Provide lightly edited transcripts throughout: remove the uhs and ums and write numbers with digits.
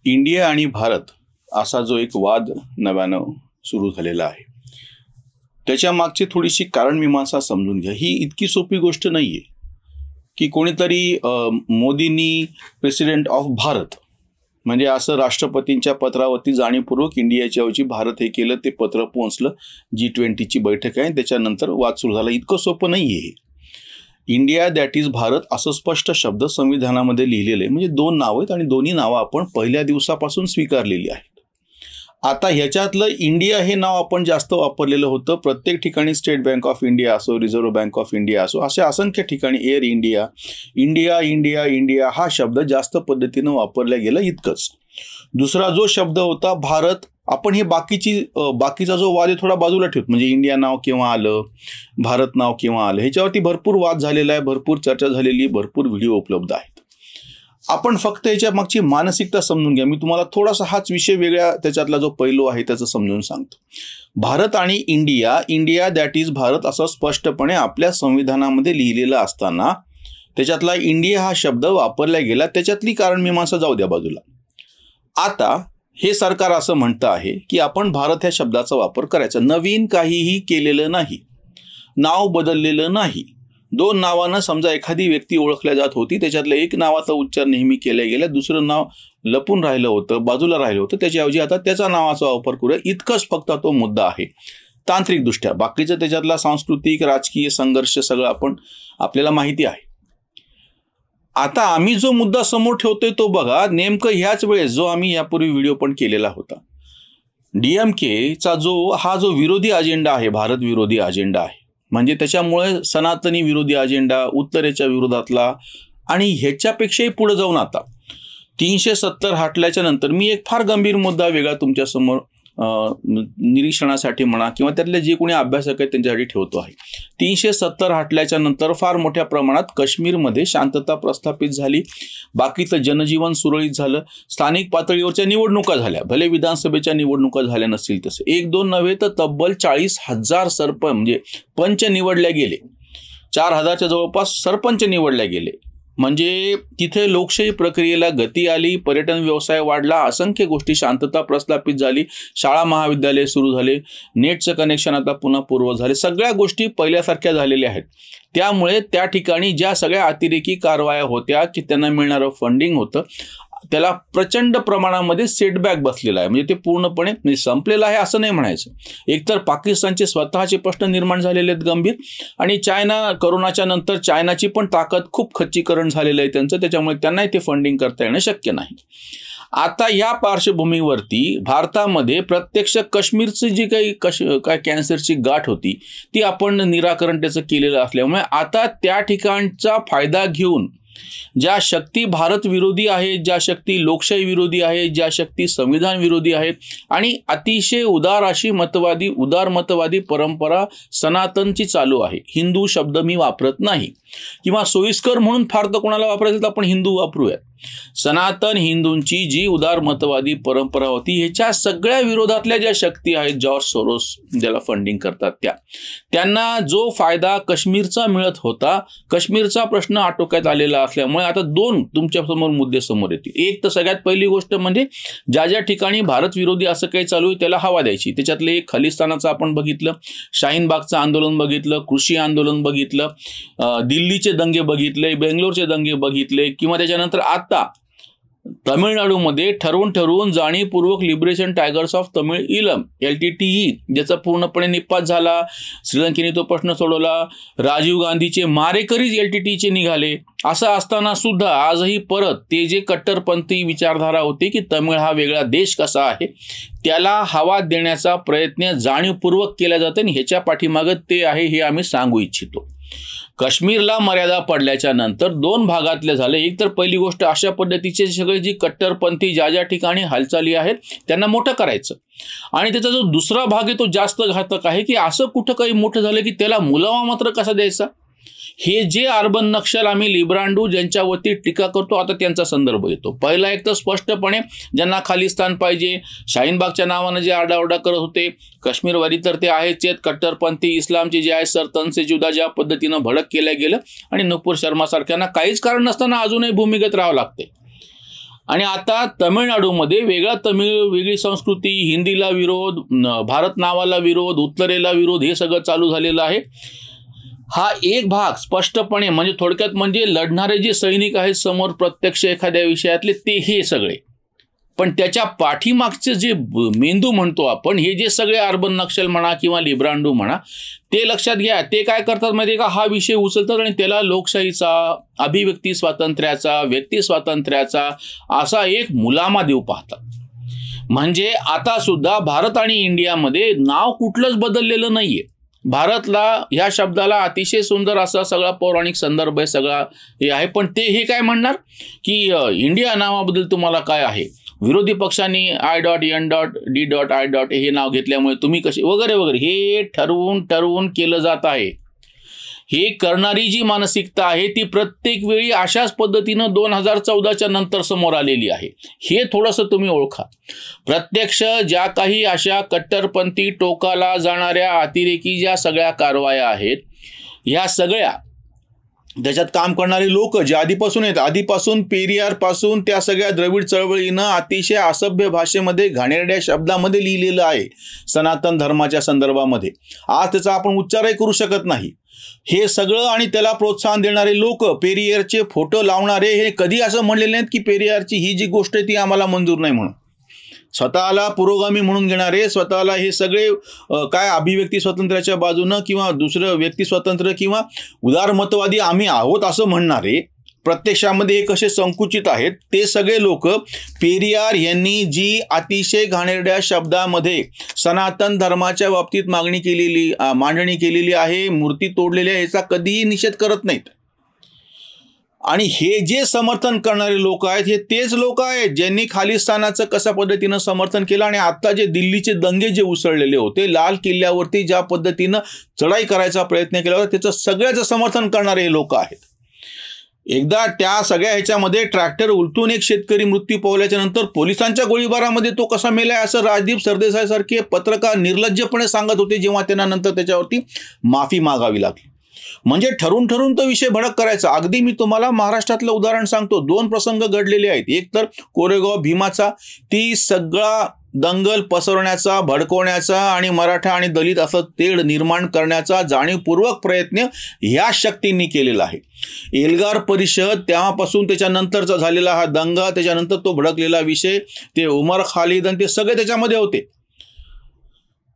India आणि भारत असा जो एक वाद नव्यानं सुरू झालेला आहे, त्याच्या मागची थोडीशी कारणमीमांसा समजून घ्या. ही इतकी सोपी गोष्ट नाही आहे की कोणीतरी मोदींनी प्रेसिडेंट ऑफ भारत म्हणजे असं राष्ट्रपतींच्या पत्रावरती जाणीवपूर्वक इंडियाच्या ऐवजी भारत हे केलं, ते पत्र पोहोचलं, G20ची बैठक आहे, त्याच्यानंतर वाद सुरू झाला. इतकं सोपं नाही आहे. इंडिया दॅट इज भारत असं स्पष्ट शब्द संविधानामध्ये लिहिलेलं आहे. म्हणजे दोन नावं आहेत आणि दोन्ही नावं आपण पहिल्या दिवसापासून स्वीकारलेली आहेत. आता ह्याच्यातलं इंडिया हे नाव आपण जास्त वापरलेलं होतं. प्रत्येक ठिकाणी स्टेट बँक ऑफ इंडिया असो, रिझर्व्ह बँक ऑफ इंडिया असो, असे असंख्य ठिकाणी air India, India India India हा शब्द जास्त पद्धतीनं वापरला गेला. इतकंच. दुसरा जो शब्द होता भारत, आपण हे बाकीचा जो वाद आहे थोडा बाजूला ठेवतो. म्हणजे इंडिया नाव केव्हा आलं, भारत नाव केव्हा आलं, ह्याच्यावरती भरपूर वाद झालेला आहे, भरपूर चर्चा झालेली, भरपूर व्हिडिओ उपलब्ध आहेत. आपण फक्त याच्या मागची मानसिकता समजून घ्या. मी तुम्हाला थोडासा हाच विषय वेगळ्या त्याच्यातला जो पैलू आहे त्याचं समजून सांगतो. भारत आणि India, India that is Bharat असं स्पष्टपणे आपल्या संविधानामध्ये लिहिलेलं असताना त्याच्यातला इंडिया हा शब्द वापरला गेला. त्याच्यातली कारणमीमांसा जाऊ द्या बाजूला. आता हे सरकार असं म्हणतं आहे की आपण भारत ह्या शब्दाचा वापर करायचा. नवीन काहीही केलेलं नाही, नाव बदललेलं नाही. दोन नावानं समजा एखादी व्यक्ती ओळखल्या जात होती, त्याच्यातलं एक नावाचा उच्चार नेहमी केला गेला, दुसरं नाव लपून राहिलं होतं, बाजूला राहिलं होतं, त्याच्याऐवजी आता त्याचा नावाचा वापर करूया. इतकंच फक्त तो मुद्दा आहे तांत्रिकदृष्ट्या. बाकीचं त्याच्यातला सांस्कृतिक राजकीय संघर्ष सगळं आपल्याला माहिती आहे. आता आम्ही जो मुद्दा समोर ठेवतोय तो बघा, नेमकं ह्याच वेळेस जो आम्ही यापूर्वी व्हिडिओ पण केलेला होता, DMKचा हा जो विरोधी अजेंडा आहे, भारत विरोधी अजेंडा आहे, म्हणजे त्याच्यामुळे सनातनी विरोधी अजेंडा, उत्तरेच्या विरोधातला, आणि ह्याच्यापेक्षाही पुढे जाऊन आता 370 हटल्याच्या नंतर मी एक फार गंभीर मुद्दा वेगळा तुमच्यासमोर निरीक्षणासाठी म्हणा किंवा त्यातले जे कोणी अभ्यासक आहेत त्यांच्यासाठी ठेवतो आहे. 370 हटल्याच्या नंतर फार मोठ्या प्रमाणात काश्मीरमध्ये शांतता प्रस्थापित झाली, बाकीचं जनजीवन सुरळीत झालं, स्थानिक पातळीवरच्या निवडणुका झाल्या, भले विधानसभेच्या निवडणुका झाल्या नसतील तसं, 1-2 नव्हे तर तब्बल 40,000 सरपंच म्हणजे पंच निवडले गेले, 4,000च्या जवळपास सरपंच निवडले गेले. म्हणजे तिथे लोकशाही प्रक्रियेला गती आली, पर्यटन व्यवसाय वाढला, असंख्य गोष्टी, शांतता प्रस्थापित झाली, शाळा महाविद्यालय सुरू झाले, नेटचं कनेक्शन आता पुन्हा पूर्व झाले, सगळ्या गोष्टी पहिल्यासारख्या झालेल्या आहेत. त्यामुळे त्या ठिकाणी ज्या सगळ्या अतिरेकी कारवाया होत्या की त्यांना मिळणारं फंडिंग होतं त्याला प्रचंड प्रमाणामध्ये सेटबॅक बसलेला आहे. म्हणजे ते पूर्णपणे संपलेलं आहे असं नाही म्हणायचं. एकतर पाकिस्तानचे स्वतःचे प्रश्न निर्माण झालेले आहेत गंभीर, आणि करोनाच्या नंतर चायनाची पण ताकद खूप खच्चीकरण झालेलं आहे त्यांचं, त्याच्यामुळे त्यांनाही ते फंडिंग करता येणं शक्य नाही. आता या पार्श्वभूमीवरती भारतामध्ये प्रत्यक्ष काश्मीरची जी काही कॅन्सरची गाठ होती ती आपण निराकरण त्याचं केलेलं असल्यामुळे आता त्या ठिकाणचा फायदा घेऊन ज्या शक्ती भारत विरोधी आहेत, ज्या शक्ती लोकशाही विरोधी आहेत, ज्या शक्ती संविधान विरोधी आहेत आणि अतिशय उदार मतवादी परंपरा सनातनची चालू आहे. हिंदू शब्द मी वापरत नाही, किंवा सोयीस्कर म्हणून फार तर कोणाला वापरायचं तर आपण हिंदू वापरूयात. सनातन हिंदूंची जी उदार मतवादी परंपरा होती ह्याच्या सगळ्या विरोधातल्या ज्या शक्ती आहेत, जॉर्ज सोरोस ज्याला फंडिंग करतात त्यांना जो फायदा काश्मीरचा मिळत होता, काश्मीरचा प्रश्न आटोक्यात आलेला असल्यामुळे आता दोन तुमच्यासमोर मुद्दे समोर येतील. एक तर सगळ्यात पहिली गोष्ट म्हणजे ज्या ठिकाणी भारत विरोधी असं काही चालू आहे त्याला हवा द्यायची. त्याच्यातले एक खलिस्तानाचं आपण बघितलं, शाहीनबागचं आंदोलन बघितलं, कृषी आंदोलन बघितलं, दिल्लीचे दंगे बघितले, बेंगलोरचे दंगे बघितले, किंवा त्याच्यानंतर आता तमिळनाडूमध्ये ठरवून जाणीवपूर्वक लिबरेशन टायगर्स ऑफ तमिळ इलम LTTE ज्याचा पूर्णपणे निपात झाला, श्रीलंकेने तो प्रश्न सोडवला, राजीव गांधीचे मारेकरीच LTTEचे निघाले. असं असताना सुद्धा आजही परत ते जे कट्टरपंथी विचारधारा होती की तमिळ हा वेगळा देश कसा आहे त्याला हवा देण्याचा प्रयत्न जाणीवपूर्वक केला जातो, आणि ह्याच्या पाठीमागं ते आहे हे आम्ही सांगू इच्छितो. काश्मीरला मर्यादा पडल्याच्या नंतर दोन भागातले झाले. एक तर पहिली गोष्ट अशा पद्धतीचे सगळे जी कट्टरपंथी ज्या ठिकाणी हालचाली आहेत त्यांना मोठं करायचं, आणि त्याचा जो दुसरा भाग आहे तो जास्त घातक आहे की असं कुठं काही मोठं झालं की त्याला मुलावा मात्र कसा द्यायचा. हे जे अर्बन नक्षल आम्ही लिब्रांडू ज्यांच्यावरती टीका करतो आता त्यांचा संदर्भ येतो. पहिला एक तर स्पष्टपणे ज्यांना खालिस्तान पाहिजे, शाहीनबागच्या नावानं जे आरडाओरडा करत होते, काश्मीरवादी तर ते आहेच, कट्टरपंथी इस्लामचे जे आहे सरतनसे जुदा ज्या पद्धतीनं भडक केलं गेलं, आणि नुपूर शर्मा सारख्यांना काहीच कारण नसताना अजूनही भूमिगत राहावं लागते. आणि आता तामिळनाडूमध्ये वेगळी संस्कृती, हिंदीला विरोध, भारत नावाला विरोध, उत्तरेला विरोध, हे सगळं चालू झालेलं आहे. हा एक भाग स्पष्टपणे, म्हणजे थोडक्यात म्हणजे लढणारे जे सैनिक आहेत समोर प्रत्यक्ष एखाद्या विषयातले, ते हे सगळे. पण त्याच्या पाठीमागचे जे मेंदू म्हणतो आपण, हे जे सगळे अर्बन नक्षल म्हणा किंवा लिब्रांडो म्हणा, ते लक्षात घ्या. ते काय करतात माहिती का, हा विषय उचलतात आणि त्याला लोकशाहीचा, अभिव्यक्ती स्वातंत्र्याचा, व्यक्ती स्वातंत्र्याचा असा एक मुलामा देऊ पाहतात. म्हणजे आता सुद्धा भारत आणि इंडियामध्ये नाव कुठलंच बदललेलं नाहीये. भारतला ह्या शब्दाला अतिशय सुंदर असा सगळा पौराणिक संदर्भ आहे, सगळा हे आहे. पण ते हे काय म्हणणार की इंडिया नावाबद्दल तुम्हाला काय आहे, विरोधी पक्षांनी I.N.D.I. हे नाव घेतल्यामुळे तुम्ही कसे वगैरे वगैरे, हे ठरवून केलं जात आहे. हे करणारी जी मानसिकता आहे ती प्रत्येक वेळी अशाच पद्धतीनं 2014च्या नंतर समोर आलेली आहे. हे थोडंसं तुम्ही ओळखा. प्रत्यक्ष ज्या काही अशा कट्टरपंथी टोकाला जाणाऱ्या अतिरेकी ज्या सगळ्या कारवाया आहेत, ह्या सगळ्या त्याच्यात काम करणारे लोक जे आधीपासून आहेत, आधीपासून पेरियारपासून त्या सगळ्या द्रविड चळवळीनं अतिशय असभ्य भाषेमध्ये, घाणेरड्या शब्दामध्ये लिहिलेलं आहे सनातन धर्माच्या संदर्भामध्ये. आज त्याचा आपण उच्चारही करू शकत नाही. हे सगळं आणि त्याला प्रोत्साहन देणारे लोक, पेरियारचे फोटो लावणारे, हे कधी असं म्हणलेले नाहीत की पेरियारची ही जी गोष्ट आहे ती आम्हाला मंजूर नाही म्हणून. स्वतःला पुरोगामी म्हणून घेणारे, स्वतःला हे सगळे काय अभिव्यक्ती स्वातंत्र्याच्या बाजूनं किंवा दुसरं व्यक्ती स्वातंत्र्य किंवा उदारमतवादी आम्ही आहोत असं म्हणणारे, प्रत्यक्षामध्ये हे कसे संकुचित आहेत, ते सगळे लोक पेरियार यांनी जी अतिशय घाणेरड्या शब्दामध्ये सनातन धर्माच्या बाबतीत मांडणी केलेली आहे, मूर्ती तोडलेली आहे, याचा कधीही निषेध करत नाहीत. आणि हे जे समर्थन करणारे लोक आहेत, हे तेच लोक आहेत ज्यांनी खालिस्तानाचं कशा पद्धतीनं समर्थन केलं. आणि आता जे दिल्लीचे दंगे जे उसळलेले होते, लाल किल्ल्यावरती ज्या पद्धतीनं चढाई करायचा प्रयत्न केला होता, त्याचं सगळ्याचं समर्थन करणारे हे लोक आहेत. एकदा त्या सगळ्या ह्याच्यामध्ये ट्रॅक्टर उलटून एक शेतकरी मृत्यू पावल्याच्या नंतर पोलिसांच्या गोळीबारामध्ये तो कसा मेलाय असं राजदीप सरदेसाई सारखे पत्रकार निर्लज्जपणे सांगत होते, जेव्हा त्यांना नंतर त्याच्यावरती माफी मागावी लागली. म्हणजे ठरून तो विषय भडक करायचा. अगदी मी तुम्हाला महाराष्ट्रातलं उदाहरण सांगतो. 2 प्रसंग घडलेले आहेत. एक तर कोरेगाव भीमाचा, ती सगळा दंगल पसरवण्याचा, भडकवण्याचा आणि मराठा आणि दलित असं तेढ निर्माण करण्याचा जाणीवपूर्वक प्रयत्न ह्या शक्तींनी केलेला आहे. एल्गार परिषद, तेव्हापासून त्याच्यानंतरचा झालेला हा दंगा, त्याच्यानंतर तो भडकलेला विषय, ते उमर खालिद आणि ते सगळे त्याच्यामध्ये होते.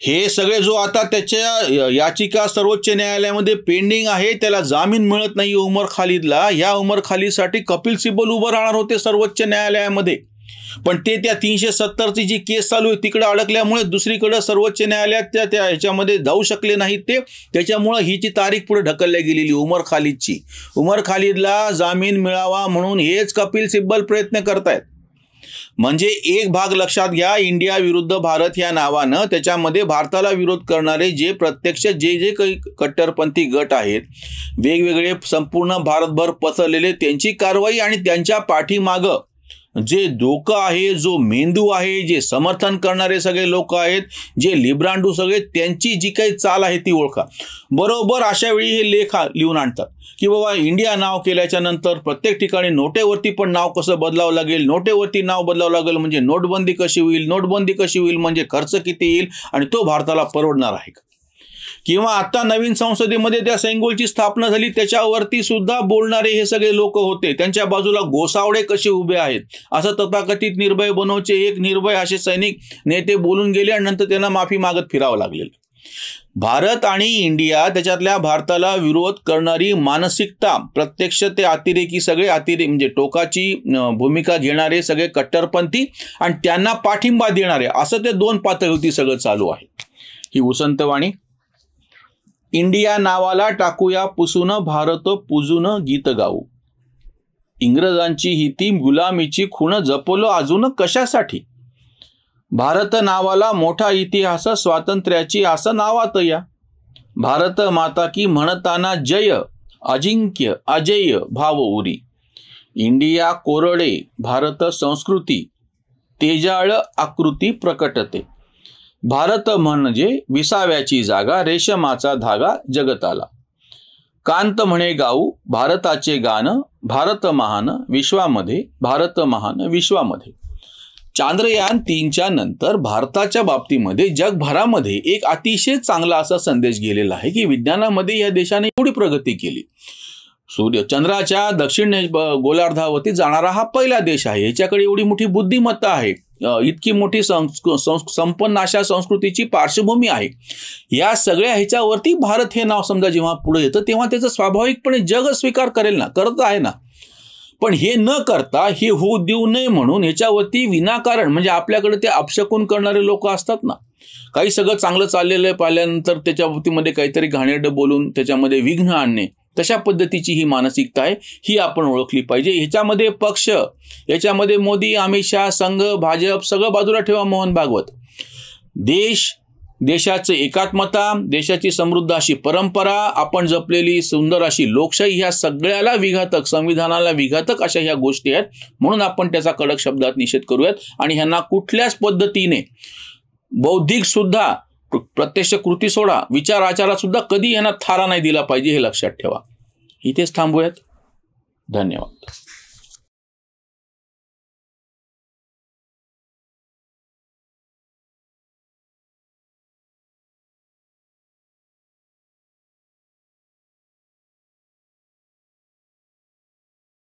हे सगळे जो आता त्याच्या याचिका सर्वोच्च न्यायालयामध्ये पेंडिंग आहे, त्याला जामीन मिळत नाही उमर खालिदला. या उमर खालिदसाठी कपिल सिब्बल उभं राहणार होते सर्वोच्च न्यायालयामध्ये, पण ते त्या 370ची जी केस चालू आहे तिकडे अडकल्यामुळे दुसरीकडे सर्वोच्च न्यायालयात त्या ह्याच्यामध्ये जाऊ शकले नाहीत ते. त्याच्यामुळं हिची तारीख पुढे ढकलल्या गेलेली उमर खालिदची. उमर खालिदला जामीन मिळावा म्हणून हेच कपिल सिब्बल प्रयत्न करतायत. म्हणजे एक भाग लक्षात घ्या, इंडिया विरुद्ध भारत ह्या नावानं त्याच्यामध्ये भारताला विरोध करणारे जे प्रत्यक्ष जे काही कट्टरपंथी गट आहेत, वेगवेगळे संपूर्ण भारतभर पसरलेले, त्यांची कारवाई आणि त्यांच्या पाठीमागं जे डोकं आहे, जो मेंदू आहे, जे समर्थन करणारे सगळे लोक आहेत, जे लिब्रांडू सगळे, त्यांची जी काही चाल आहे ती ओळखा. बरोबर अशा वेळी हे लेख लिहून आणतात की बाबा इंडिया नाव केल्याच्या नंतर प्रत्येक ठिकाणी नोटेवरती पण नाव कसं बदलावं लागेल, नोटेवरती नाव बदलावं लागेल म्हणजे नोटबंदी कशी होईल, नोटबंदी कशी होईल म्हणजे खर्च किती येईल आणि तो भारताला परवडणार आहे का. किंवा आता नवीन संसदेमध्ये त्या सेंगोलची स्थापना झाली, त्याच्यावरती सुद्धा बोलणारे हे सगळे लोक होते. त्यांच्या बाजूला गोसावडे कसे उभे आहेत असं तथाकथित निर्भय बनवचे एक निर्भय असे सैनिक नेते बोलून गेले आणि नंतर त्यांना माफी मागत फिरावं लागलेलं. भारत आणि इंडिया, त्याच्यातल्या भारताला विरोध करणारी मानसिकता, प्रत्यक्ष ते अतिरेकी सगळे म्हणजे टोकाची भूमिका घेणारे सगळे कट्टरपंथी आणि त्यांना पाठिंबा देणारे, असं ते 2 पातळीवरती सगळं चालू आहे. ही उसंतवाणी. इंडिया नावाला टाकूया पुसून, भारत पूजून गीत गाऊ. इंग्रजांची ही ती गुलामीची खूण जपलो अजून कशासाठी. भारत नावाला मोठा इतिहास, स्वातंत्र्याची असं नावात या. भारत माता की म्हणताना जय, अजिंक्य अजय भाव उरी. इंडिया कोरडे, भारत संस्कृती, तेजाळ आकृती प्रकटते. भारत म्हणजे विसाव्याची जागा, रेशमाचा धागा जगताला. कांत म्हणे गाऊ भारताचे गाणं, भारत महान विश्वामध्ये, भारत महान विश्वामध्ये. चांद्रयान 3च्या नंतर भारताच्या बाबतीमध्ये जगभरामध्ये एक अतिशय चांगला असा संदेश गेलेला आहे की विज्ञानामध्ये या देशाने एवढी प्रगती केली. चंद्राच्या दक्षिण गोलार्धावरती जाणारा हा पहिला देश आहे. याच्याकडे एवढी मोठी बुद्धिमत्ता आहे, इतकी मोठी संपन्न अशा संस्कृतीची पार्श्वभूमी आहे. या सगळ्या ह्याच्यावरती भारत हे नाव समजा जेव्हा पुढे येतं तेव्हा त्याचं स्वाभाविकपणे जग स्वीकार करेल ना, करत आहे ना. पण हे न करता हे होऊ देऊ नये म्हणून ह्याच्यावरती विनाकारण म्हणजे आपल्याकडे ते अपशकुन करणारे लोक असतात ना, काही सगळं चांगलं चाललेलं आहे पाहिल्यानंतर त्याच्या बाबतीमध्ये काहीतरी घाणेरडं बोलून त्याच्यामध्ये विघ्न आणणे, तशा पद्धतीची ही मानसिकता आहे, ही आपण ओळखली पाहिजे. ह्याच्यामध्ये पक्ष, याच्यामध्ये मोदी, अमित शहा, संघ, भाजप सगळं बाजूला ठेवा, मोहन भागवत. देशाचं एकात्मता, देशाची समृद्ध अशी परंपरा, आपण जपलेली सुंदर अशी लोकशाही, ह्या सगळ्याला विघातक, संविधानाला विघातक अशा ह्या गोष्टी आहेत. म्हणून आपण त्याचा कडक शब्दात निषेध करूयात आणि ह्यांना कुठल्याच पद्धतीने बौद्धिक सुद्धा, प्रत्यक्ष कृती सोडा, विचार आचारात सुद्धा कधी यांना थारा नाही दिला पाहिजे, हे लक्षात ठेवा. इथेच थांबूयात. धन्यवाद.